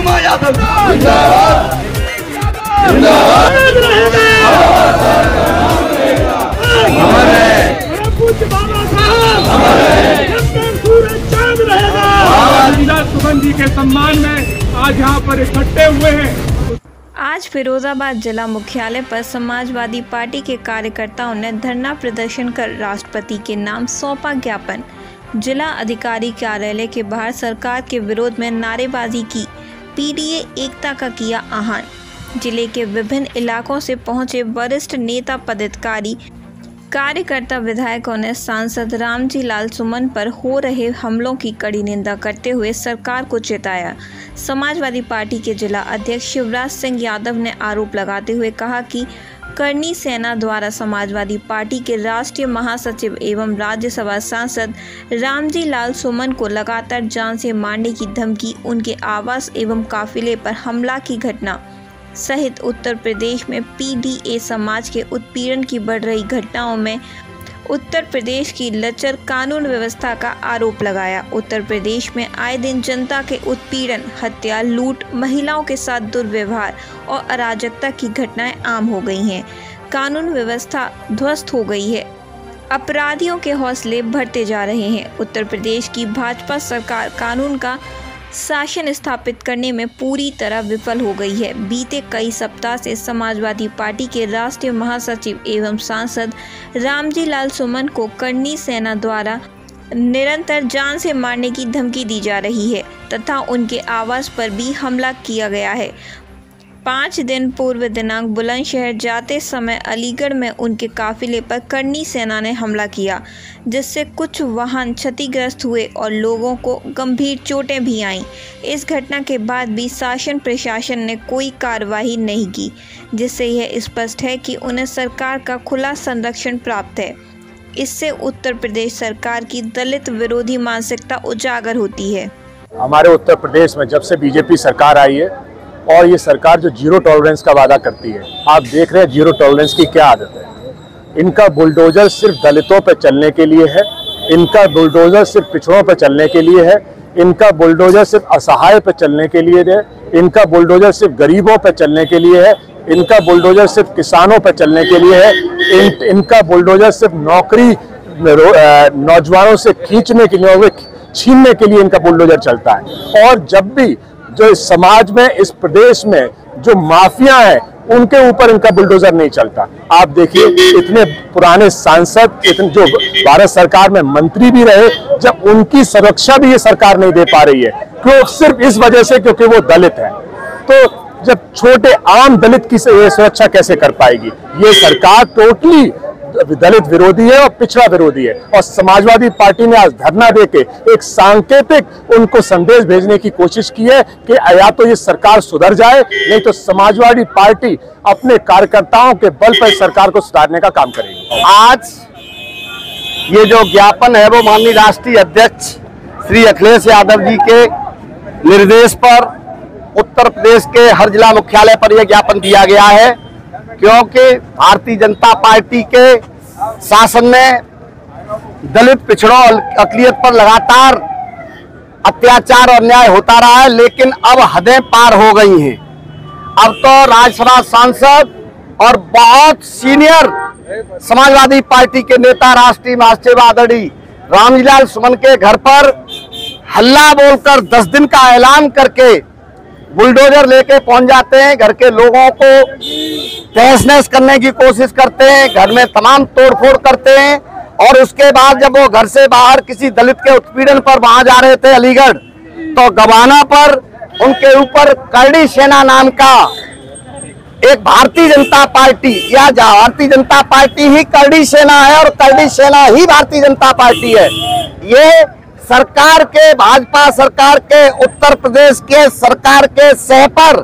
उमा यादव सुमन जी के सम्मान में आज यहाँ पर इकट्ठे हुए हैं। आज फिरोजाबाद जिला मुख्यालय पर समाजवादी पार्टी के कार्यकर्ताओं ने धरना प्रदर्शन कर राष्ट्रपति के नाम सौंपा ज्ञापन। जिला अधिकारी कार्यालय के बाहर सरकार के विरोध में नारेबाजी की। पीडीए एकता का किया आह्वान। जिले के विभिन्न इलाकों से पहुंचे वरिष्ठ नेता, पदाधिकारी, कार्यकर्ता, विधायकों ने सांसद रामजी लाल सुमन पर हो रहे हमलों की कड़ी निंदा करते हुए सरकार को चेताया। समाजवादी पार्टी के जिला अध्यक्ष शिवराज सिंह यादव ने आरोप लगाते हुए कहा कि करनी सेना द्वारा समाजवादी पार्टी के राष्ट्रीय महासचिव एवं राज्यसभा सांसद रामजी लाल सुमन को लगातार जान से मारने की धमकी, उनके आवास एवं काफिले पर हमला की घटना सहित उत्तर प्रदेश में पीडीए समाज के उत्पीड़न की बढ़ रही घटनाओं में उत्तर प्रदेश की लचर कानून व्यवस्था का आरोप लगाया। उत्तर प्रदेश में आए दिन जनता के उत्पीड़न, हत्या, लूट, महिलाओं के साथ दुर्व्यवहार और अराजकता की घटनाएं आम हो गई हैं। कानून व्यवस्था ध्वस्त हो गई है। अपराधियों के हौसले बढ़ते जा रहे हैं। उत्तर प्रदेश की भाजपा सरकार कानून का शासन स्थापित करने में पूरी तरह विफल हो गई है। बीते कई सप्ताह से समाजवादी पार्टी के राष्ट्रीय महासचिव एवं सांसद रामजी लाल सुमन को करनी सेना द्वारा निरंतर जान से मारने की धमकी दी जा रही है तथा उनके आवास पर भी हमला किया गया है। 5 दिन पूर्व दिनांक बुलंदशहर जाते समय अलीगढ़ में उनके काफिले पर करनी सेना ने हमला किया, जिससे कुछ वाहन क्षतिग्रस्त हुए और लोगों को गंभीर चोटें भी आईं। इस घटना के बाद भी शासन प्रशासन ने कोई कार्रवाई नहीं की, जिससे यह स्पष्ट है कि उन्हें सरकार का खुला संरक्षण प्राप्त है। इससे उत्तर प्रदेश सरकार की दलित विरोधी मानसिकता उजागर होती है। हमारे उत्तर प्रदेश में जब से बीजेपी सरकार आई है और ये सरकार जो जीरो टॉलरेंस का वादा करती है, आप देख रहे हैं जीरो टॉलरेंस की क्या आदत है। इनका बुलडोजर सिर्फ दलितों पर चलने के लिए है, इनका बुलडोजर सिर्फ पिछड़ों पर चलने के लिए है, इनका बुलडोजर सिर्फ असहाय पर चलने के लिए है, इनका बुलडोजर सिर्फ गरीबों पर चलने के लिए है, इनका बुलडोजर सिर्फ किसानों पर चलने के लिए है, इनका बुलडोजर सिर्फ नौकरी नौजवानों से खींचने के लिए, छीनने के लिए इनका बुलडोजर चलता है। और जब भी जो इस समाज में, इस प्रदेश में जो माफिया है, उनके ऊपर इनका बुलडोजर नहीं चलता। आप देखिए, इतने पुराने सांसद, इतने जो भारत सरकार में मंत्री भी रहे, जब उनकी सुरक्षा भी ये सरकार नहीं दे पा रही है, क्यों? सिर्फ इस वजह से क्योंकि वो दलित है। तो जब छोटे आम दलित की सुरक्षा कैसे कर पाएगी? ये सरकार टोटली दलित विरोधी है और पिछड़ा विरोधी है। और समाजवादी पार्टी ने आज धरना देके एक सांकेतिक उनको संदेश भेजने की कोशिश की है कि या तो ये सरकार सुधर जाए, नहीं तो समाजवादी पार्टी अपने कार्यकर्ताओं के बल पर सरकार को सुधारने का काम करेगी। आज ये जो ज्ञापन है वो माननीय राष्ट्रीय अध्यक्ष श्री अखिलेश यादव जी के निर्देश पर उत्तर प्रदेश के हर जिला मुख्यालय पर यह ज्ञापन दिया गया है, क्योंकि भारतीय जनता पार्टी के शासन में दलित, पिछड़ों और अक़लियत पर लगातार अत्याचार और अन्याय होता रहा है, लेकिन अब हदें पार हो गई हैं। अब तो राज्यसभा सांसद और बहुत सीनियर समाजवादी पार्टी के नेता, राष्ट्रीय महासचिव आदरणीय रामजी लाल सुमन के घर पर हल्ला बोलकर 10 दिन का ऐलान करके बुलडोजर लेके पहुंच जाते हैं, घर के लोगों को तहस नहस करने की कोशिश करते हैं, घर में तमाम तोड़फोड़ करते हैं। और उसके बाद जब वो घर से बाहर किसी दलित के उत्पीड़न पर वहां जा रहे थे अलीगढ़, तो गवाना पर उनके ऊपर करनी सेना नाम का एक भारतीय जनता पार्टी, या भारतीय जनता पार्टी ही करनी सेना है और करनी सेना ही भारतीय जनता पार्टी है। ये सरकार के, भाजपा सरकार के, उत्तर प्रदेश के सरकार के सह पर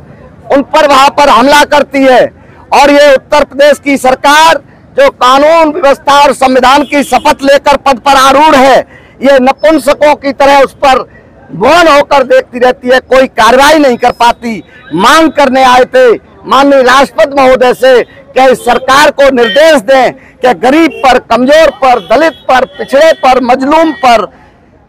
उन पर वहां पर हमला करती है। और ये उत्तर प्रदेश की सरकार जो कानून व्यवस्था और संविधान की शपथ लेकर पद पर आरूढ़ है, ये नपुंसकों की तरह उस पर मौन होकर देखती रहती है, कोई कार्रवाई नहीं कर पाती। मांग करने आए थे माननीय राष्ट्रपति महोदय से कि सरकार को निर्देश दें कि गरीब पर, कमजोर पर, दलित पर, पिछड़े पर, मजलूम पर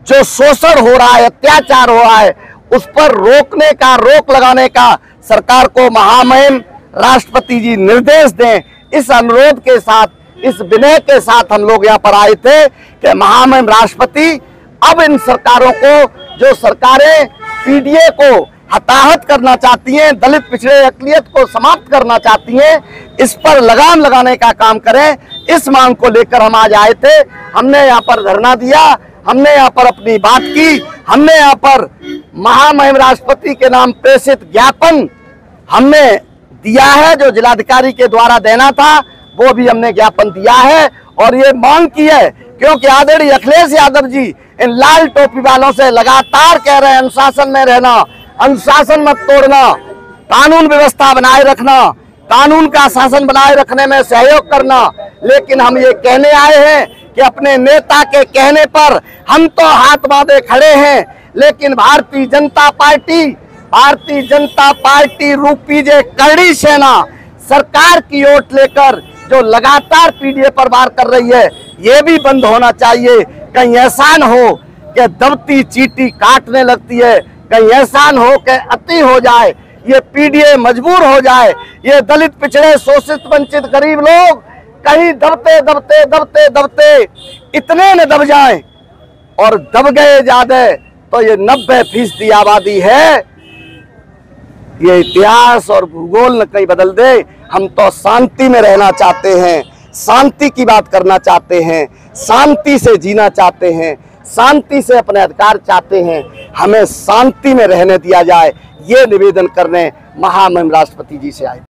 जो शोषण हो रहा है, अत्याचार हो रहा है, उस पर रोक लगाने का सरकार को महामहिम राष्ट्रपति जी निर्देश दें। इस अनुरोध के साथ, इस विनय के साथ हम लोग यहाँ पर आए थे कि महामहिम राष्ट्रपति अब इन सरकारों को, जो सरकारें पीडीए को हताहत करना चाहती हैं, दलित पिछड़े अक़लियत को समाप्त करना चाहती हैं, इस पर लगाम लगाने का काम करें। इस मांग को लेकर हम आज आए थे। हमने यहाँ पर धरना दिया, हमने यहाँ पर अपनी बात की, हमने यहाँ पर महामहिम राष्ट्रपति के नाम प्रेषित ज्ञापन हमने दिया है, जो जिलाधिकारी के द्वारा देना था वो भी हमने ज्ञापन दिया है और ये मांग की है, क्योंकि आदरणीय अखिलेश यादव जी इन लाल टोपी वालों से लगातार कह रहे हैं अनुशासन में रहना, अनुशासन मत तोड़ना, कानून व्यवस्था बनाए रखना, कानून का शासन बनाए रखने में सहयोग करना। लेकिन हम ये कहने आए हैं कि अपने नेता के कहने पर हम तो हाथ बांधे खड़े हैं, लेकिन भारतीय जनता पार्टी रूपी जे करड़ी सेना सरकार की ओट लेकर जो लगातार पीडीए पर वार कर रही है, ये भी बंद होना चाहिए। कहीं ऐसा न हो कि दबती चींटी काटने लगती है, कहीं ऐसा न हो कि अति हो जाए, ये पीडीए मजबूर हो जाए, ये दलित पिछड़े शोषित वंचित गरीब लोग कहीं दबते इतने न दब जाएं, और दब गए ज्यादा तो ये 90% आबादी है, ये इतिहास और भूगोल न कहीं बदल दे। हम तो शांति में रहना चाहते हैं, शांति की बात करना चाहते हैं, शांति से जीना चाहते हैं, शांति से अपने अधिकार चाहते हैं, हमें शांति में रहने दिया जाए, ये निवेदन करने महामहिम राष्ट्रपति जी से आए।